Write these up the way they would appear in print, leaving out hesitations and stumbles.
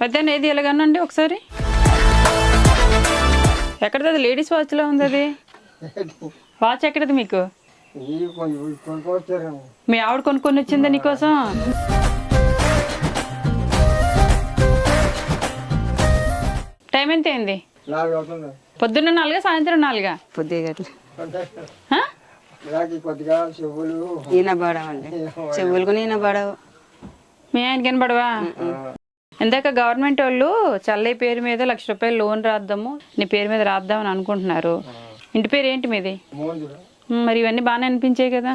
పెద్ద ఏది ఎలాగనండి ఒకసారి? ఎక్కడది? అది లేడీస్ వాచ్లో ఉంది అది. వాచ్ ఎక్కడది మీకు? మీ ఆవిడ కొనుక్కొని వచ్చిందా నీకోసం? టైం ఎంత అయింది? పొద్దున్న 4 సాయంత్రం 4? చెవులకు ఈయన పడవు. మీ ఆయన కనబడవా? ఇందాక గవర్నమెంట్ వాళ్ళు చల్లయ్య పేరు మీద 1 లక్ష రూపాయలు లోన్ రాద్దాము, నీ పేరు మీద రాద్దామని అనుకుంటున్నారు. ఇంటి పేరు ఏంటి మీది? మరి ఇవన్నీ బాగానే అనిపించాయి కదా.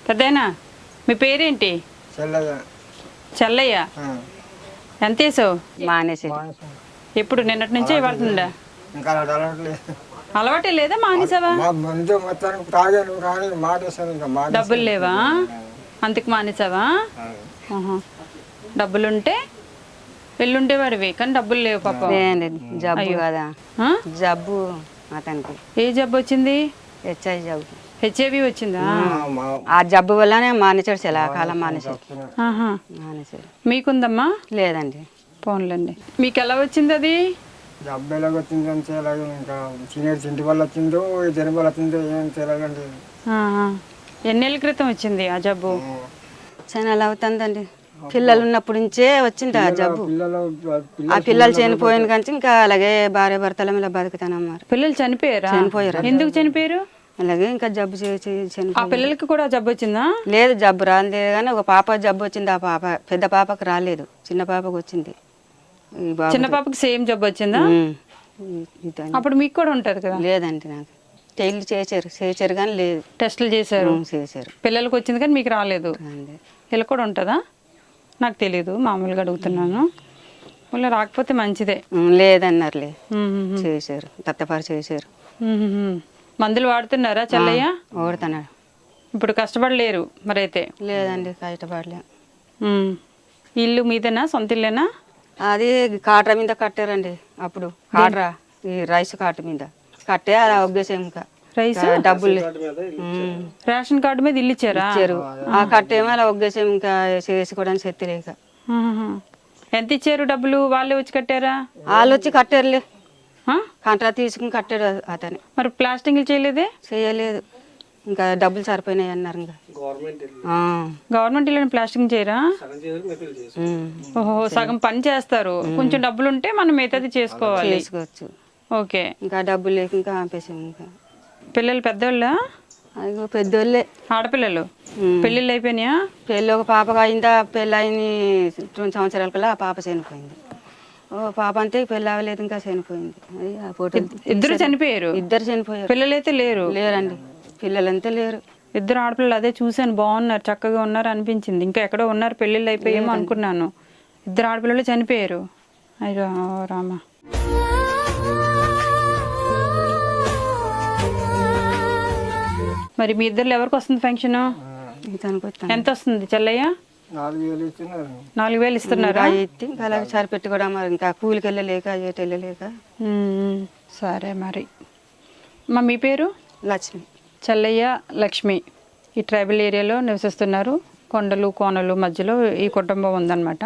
పెద్దయినా మీ పేరేంటి? చల్లయ్య. ఎంత వేసావు? మానేసి ఎప్పుడు? నిన్నటి నుంచే పడుతుందా? అలవాటే లేదా? మానేసావా? డబ్బులు లేవా అందుకు మానేసావా? డబ్బులుంటే వెళ్ళుండేవాడివి కానీ డబ్బులు లేవు పాపం. జబ్బు కదా, జబ్బు అతనికి. ఏ జబ్బు వచ్చింది? హెచ్ఐవి జబ్బు. హెచ్ఐవి వచ్చిందా? ఆ జబ్బు వల్లనే మానేశాడు, చాలా కాలం మానేశాడు. మీకుందమ్మా? లేదండి. పోన్లండి. మీకు ఎలా వచ్చింది అది? జబ్బు ఎలాగ వచ్చింది అంటే ఎలాగ ఇంకా తింటి వల్ల వచ్చిందో జనం వల్ల వచ్చిందో ఏం తెలియదండి. ఎన్నేళ్ళ క్రితం వచ్చింది ఆ జబ్బు? చాలా అవుతుందండి. పిల్లలు ఉన్నప్పటి నుంచే వచ్చింది ఆ జబ్బు. ఆ పిల్లలు చనిపోయిన కానీ ఇంకా అలాగే భార్య భర్తల మీద బతుకుతానమ్మారు. పిల్లలు చనిపోయారా? చనిపోయారు. ఎందుకు చనిపోయారు? అలాగే ఇంకా జబ్బు చేసి ఆ పిల్లలకి కూడా జబ్బు వచ్చిందా? లేదు, జబ్బు రాలేదు కానీ ఒక పాప జబ్బు వచ్చింది. ఆ పాప పెద్ద పాపకు రాలేదు, చిన్న పాపకు వచ్చింది. చిన్న పాపకి సేమ్ జబ్బు వచ్చిందా? అప్పుడు మీకు కూడా ఉంటది కదా? లేదండి, నాకు టెయిల్ చేశారు కానీ లేదు. టెస్టులు చేశారు? చేశారు. పిల్లలకి వచ్చింది కానీ మీకు రాలేదు. ఇలా కూడా ఉంటుందా? నాకు తెలీదు, మామూలుగా అడుగుతున్నాను. మళ్ళీ రాకపోతే మంచిదే. లేదన్నారులే, చేశారు, తత్తపారు చేశారు. మందులు వాడుతున్నారా చల్లయ్య? వాడుతున్నాడు. ఇప్పుడు కష్టపడలేరు మరైతే? లేదండి, కష్టపడలే. ఇల్లు మీదేనా? సొంత ఇల్లేనా? అది కాట్ర మీద కట్టారండి అప్పుడు. కాట్ర, ఈ రైస్ కార్డు మీద కట్టే అలా ఒగ్గేసాం. ఇంకా రైస్ డబ్బులు రేషన్ కార్డు మీద ఇల్లు ఇచ్చారా? ఇచ్చారు. ఆ కట్టేమో అలా ఒగ్గేసాం, ఇంకా చేసుకోవడానికి శక్తి లేక. ఎంత ఇచ్చారు డబ్బులు? వాళ్ళే వచ్చి కట్టారా? వాళ్ళు వచ్చి కట్టారులే, కాంట్రా తీసుకుని కట్టాడు అతను. మరి ప్లాస్టింగ్ చేయలేదే? చేయలేదు, ఇంకా డబ్బులు సరిపోయినాయి అన్నారు. ఇంకా గవర్నమెంట్ ఇల్లు ప్లాస్టింగ్ చేయరా? ఓహో, సగం పని చేస్తారు, కొంచెం డబ్బులు ఉంటే మనం మిగతాది చేసుకోవచ్చు. ఓకే. ఇంకా డబ్బులు లేక ఇంకా ఆపేసాం. ఇంకా పిల్లలు పెద్దోళ్ళా? అదిగో పెద్దోళ్ళే. ఆడపిల్లలు పెళ్ళిళ్ళు అయిపోయినాయా? పెళ్ళి ఒక పాపగా అయిందా, పెళ్ళి అయిన 2 సంవత్సరాల కల్లా ఆ పాప చనిపోయింది. ఓ పాప అంతే పెళ్ళి అవ్వలేదు, ఇంకా చనిపోయింది. అది ఆ ఫోటో. ఇద్దరు చనిపోయారు? ఇద్దరు చనిపోయారు. పిల్లలైతే లేరు? లేరండి, పిల్లలంతా లేరు. ఇద్దరు ఆడపిల్లలు. అదే చూశాను, బాగున్నారు, చక్కగా ఉన్నారు అనిపించింది. ఇంకా ఎక్కడో ఉన్నారు, పెళ్ళిళ్ళు అయిపోయేమో అనుకున్నాను. ఇద్దరు ఆడపిల్లలు చనిపోయారు. అయ్యో రామా. మరి మీ ఇద్దరు ఎవరికి వస్తుంది పెన్షన్? ఎంత వస్తుంది చల్లయ్య? 4,000 ఇస్తున్నారా? అలాగే సరిపెట్టుకోవడం, మరి ఇంకా కూలికి వెళ్ళలేక ఏటి వెళ్ళలేక. సరే మరి. మీ పేరు? లక్ష్మి. చల్లయ్య లక్ష్మి. ఈ ట్రైబల్ ఏరియాలో నివసిస్తున్నారు. కొండలు కోనలు మధ్యలో ఈ కుటుంబం ఉందన్నమాట.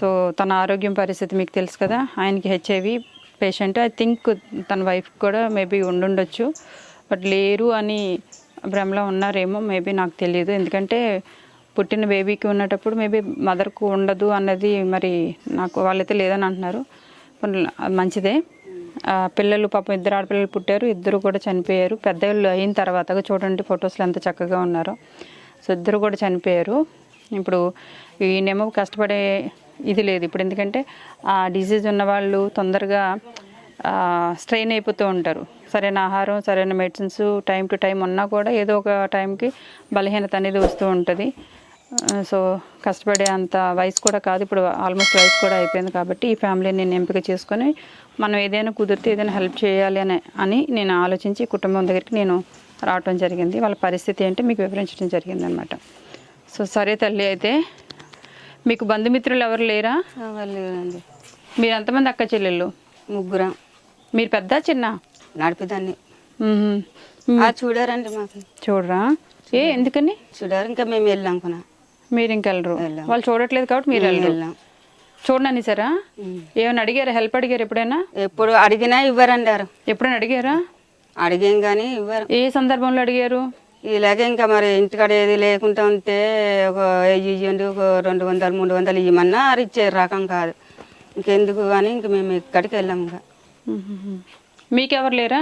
సో తన ఆరోగ్యం పరిస్థితి మీకు తెలుసు కదా. ఆయనకి హెచ్ఐవి పేషెంట్. ఐ థింక్ తన వైఫ్ కూడా మేబీ ఉండుండొచ్చు, బట్ లేరు అని భ్రమలో ఉన్నారేమో, మేబీ నాకు తెలియదు. ఎందుకంటే పుట్టిన బేబీకి ఉన్నటప్పుడు మేబీ మదర్కు ఉండదు అన్నది మరి నాకు వాళ్ళైతే లేదని అంటున్నారు. మంచిదే. పిల్లలు పాపం ఇద్దరు ఆడపిల్లలు పుట్టారు, ఇద్దరు కూడా చనిపోయారు. పెద్దవాళ్ళు అయిన తర్వాత చూడండి ఫొటోస్లో ఎంత చక్కగా ఉన్నారో. సో ఇద్దరు కూడా చనిపోయారు. ఇప్పుడు ఈయనేమో కష్టపడే ఇది లేదు ఇప్పుడు. ఎందుకంటే ఆ డిసీజ్ ఉన్నవాళ్ళు తొందరగా స్ట్రెయిన్ అయిపోతూ ఉంటారు. సరైన ఆహారం, సరైన మెడిసిన్స్ టైం టు టైం ఉన్నా కూడా ఏదో ఒక టైంకి బలహీనత అనేది వస్తూ ఉంటుంది. సో కష్టపడే అంత వయసు కూడా కాదు, ఇప్పుడు ఆల్మోస్ట్ వయసు కూడా అయిపోయింది. కాబట్టి ఈ ఫ్యామిలీని నేను ఎంపిక చేసుకొని మనం ఏదైనా కుదిరితే ఏదైనా హెల్ప్ చేయాలి అని నేను ఆలోచించి కుటుంబం దగ్గరికి నేను రావటం జరిగింది. వాళ్ళ పరిస్థితి ఏంటో మీకు వివరించడం జరిగింది అనమాట. సో సరే తల్లి, అయితే మీకు బంధుమిత్రులు ఎవరు లేరా? లేదండి. మీరు ఎంతమంది అక్క చెల్లెళ్ళు? ముగ్గురం. మీరు పెద్ద చిన్న? నడిపిదాన్ని. చూడారండి మాకు. చూడరా? ఎందుకని చూడారు? ఇంకా మేము వెళ్ళాం కొనా. మీరు ఇంకెళ్ళరు, వాళ్ళు చూడట్లేదు కాబట్టి మీరు వెళ్ళాం. చూడనని సరా? ఏమైనా అడిగారా? హెల్ప్ అడిగారు ఎప్పుడైనా? ఎప్పుడు అడిగినా ఇవ్వరండి. ఎప్పుడైనా అడిగారా? అడిగాం కానీ ఇవ్వరు. ఏ సందర్భంలో అడిగారు? ఇలాగే ఇంకా మరి ఇంటికాడ ఏది లేకుండా ఉంటే ఒక ఇవ్వండి, ఒక 200 300 ఇవ్వమన్నా ఇచ్చేది రకం కాదు. ఇంకెందుకు అని ఇంక మేము ఇక్కడికి వెళ్ళాం. ఇంకా మీకెవరు లేరా?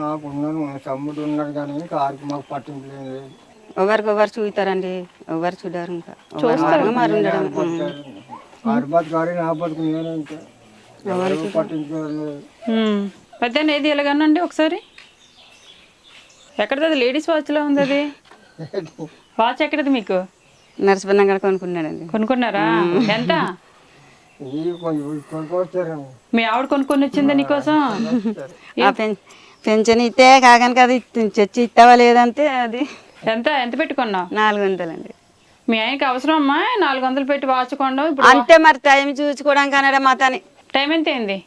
నాకు ఉన్నాను, తమ్ముడు ఉన్నాడు కానీ కారుకి మాకు పట్టింపు లేదు. ఎవరు చూస్తారండి? ఎవరు చూడారు? ఇంకా మరి ఉండడం ఆరు బతుకాడు, నా బతుకు నేను ఇంకా ఎవరు పట్టించుకోలేదు. పెద్ద ఏది ఎలాగనండి ఒకసారి? ఎక్కడది? లేడీస్ వాచ్లో ఉంది అది. వాచ్ ఎక్కడది మీకు? నరసింహ కొనుక్కున్నాడండి. కొనుక్కున్నారా? ఎంత? కొనుక్కొచ్చారు. మీ ఆవిడ కొనుక్కొని వచ్చిందా నీకోసం? పెన్షన్ ఇస్తే కాకని అది చచ్చి ఇస్తావా లేదంటే అది ఎంత ఎంత పెట్టుకున్నావు? 400 అండి. మీ ఆయనకి అవసరం అమ్మా 400 పెట్టి వాచ్ కొండం? ఇప్పుడు అంటే మరి టైం చూసుకోవడానికి అనడా మాతని. టైం ఎంత అయింది?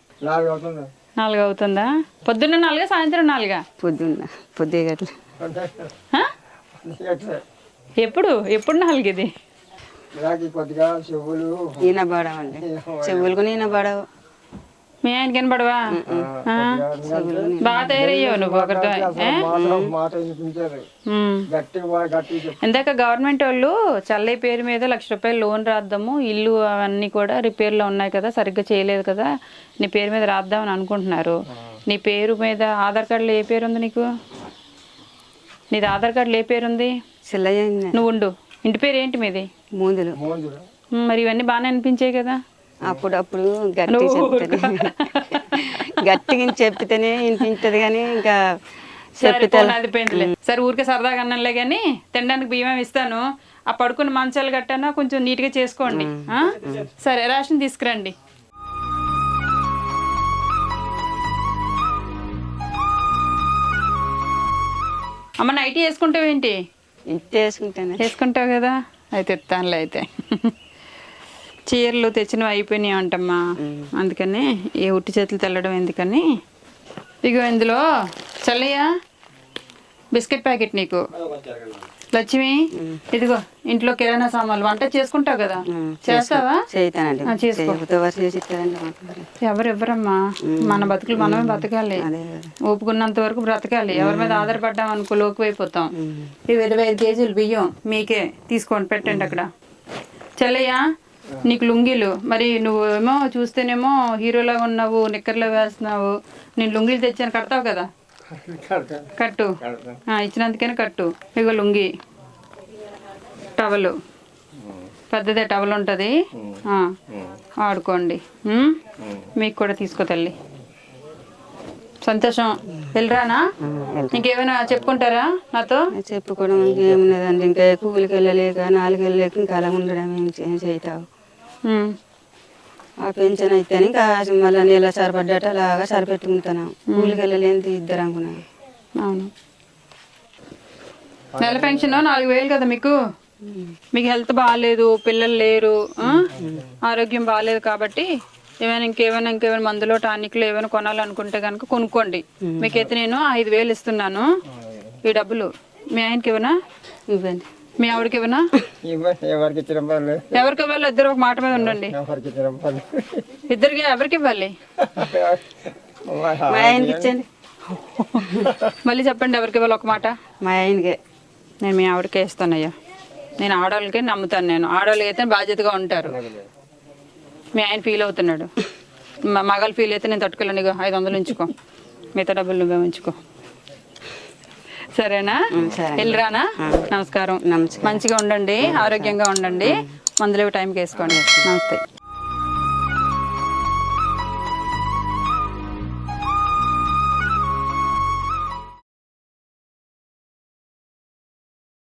4 అవుతుందా? పొద్దున్న 4, సాయంత్రం 4? పొద్దుగట్ల. ఎప్పుడు 4 ఇది? కొద్దిగా చెవులు ఈయన పడవండి, చెవులకు నేను పడవు. మీ ఆయన కనబడవా? బాగా తయారయ్యావు నువ్వు ఒకరితో. ఇందాక గవర్నమెంట్ వాళ్ళు చల్లయ్య పేరు మీద 1,00,000 రూపాయలు లోన్ రాద్దాము, ఇల్లు అవన్నీ కూడా రిపేర్లో ఉన్నాయి కదా, సరిగ్గా చేయలేదు కదా, నీ పేరు మీద రాద్దామని అనుకుంటున్నారు. నీ పేరు మీద ఆధార్ కార్డులో ఏ పేరు ఉంది నీకు? నీది ఆధార్ కార్డులో ఏ పేరు ఉంది? చెల్లయ్య. నువ్వు ఉండు, ఇంటి పేరు ఏంటి మీది? మూందులు. మరి ఇవన్నీ బాగానే అనిపించాయి కదా? అప్పుడప్పుడు గట్టిగా చెప్పితేనే వినిపించదు కానీ ఇంకా చెప్పితే సరే ఊరికే సరదాగా అన్నంలే కానీ తినడానికి బియ్యం ఇస్తాను. ఆ పడుకున్న మంచాలు గట్టనా కొంచెం నీట్గా చేసుకోండి. సరే రేషన్ తీసుకురండి. అమ్మ నైట్ వేసుకుంటావు ఏంటి? వేసుకుంటావు కదా, అయితే ఇస్తానులే. అయితే చీరలు తెచ్చినవి అయిపోయినాయి అంటమ్మా, అందుకని ఏ ఉట్టి చేతులు తెల్లడం ఎందుకని. ఇగో ఇందులో చల్లయ్య బిస్కెట్ ప్యాకెట్ నీకు. లక్ష్మి ఇదిగో ఇంట్లో కిరాణా సామాన్లు. వంట చేసుకుంటావు కదా, చేస్తావా? ఎవరెవ్వరమ్మా, మన బతుకులు మనమే బతకాలి, ఓపుకున్నంత వరకు బ్రతకాలి. ఎవరి మీద ఆధారపడ్డాం అనుకో లోకి అయిపోతాం. ఇవి 25 కేజీలు బియ్యం మీకే తీసుకోండి, పెట్టండి అక్కడ. చెల్లయ్య నీకు లుంగీలు, మరి నువ్వేమో చూస్తేనేమో హీరోలాగా ఉన్నావు, నిక్కర్లో వేస్తున్నావు. నేను లుంగీలు తెచ్చాను, కడతావు కదా? కట్టు, ఇచ్చినందుకైనా కట్టు. ఇగో లుంగి, టవలు, పెద్దదే టవల్ ఉంటుంది, ఆడుకోండి. మీకు కూడా తీసుకో తల్లి. సంతోషం. వెళ్ళరానా? ఇంకేమైనా చెప్పుకుంటారా నాతో? చెప్పుకోవడం ఇంకేమున్నదండి, ఇంకా కూలికి వెళ్ళలేక 4 వెళ్ళలేక ఇంకా అలా ఉండడం ఏం చేస్తావు. ఆ పెన్షన్ అయితే ఇంకా మళ్ళీ నెల సరిపడ్డట అలాగా సరిపెట్టుకుంటాను. కూలికి వెళ్ళలేని 2 అనుకున్నాను. అవును, నెల పెన్షన్ 4,000 కదా మీకు. మీకు హెల్త్ బాగాలేదు, పిల్లలు లేరు, ఆరోగ్యం బాగాలేదు కాబట్టి ఇంకేమైనా మందులో టానిక్లు ఏమైనా కొనాలనుకుంటే కనుక కొనుక్కోండి. మీకైతే నేను 5,000 ఇస్తున్నాను. ఈ డబ్బులు మీ ఆయనకి ఇవ్వనా? ఇవ్వండి. మీ ఆవిడకి ఇవ్వనా? ఎవరికి ఇవ్వాలి? ఇద్దరు ఒక మాట మీద ఉండండి. ఇద్దరికి ఎవరికి ఇవ్వాలి? మా ఆయనకి ఇచ్చండి. మళ్ళీ చెప్పండి, ఎవరికి ఇవ్వాలి ఒక మాట? మా ఆయనకే. నేను మీ ఆవిడకే ఇస్తానయ్యా. నేను ఆడవాళ్ళకే నమ్ముతాను. నేను ఆడవాళ్ళకి అయితే బాధ్యతగా ఉంటారు. మీ ఆయన ఫీల్ అవుతున్నాడు, మగాళ్ళు ఫీల్ అయితే నేను తట్టుకెళ్ళండి. 500 ఉంచుకో, మిగతా డబ్బులు నువ్వే ఉంచుకో, సరేనా? వెళ్ళరానా? నమస్కారం. మంచిగా ఉండండి, ఆరోగ్యంగా ఉండండి, మందులు టైంకి వేసుకోండి. నమస్తే.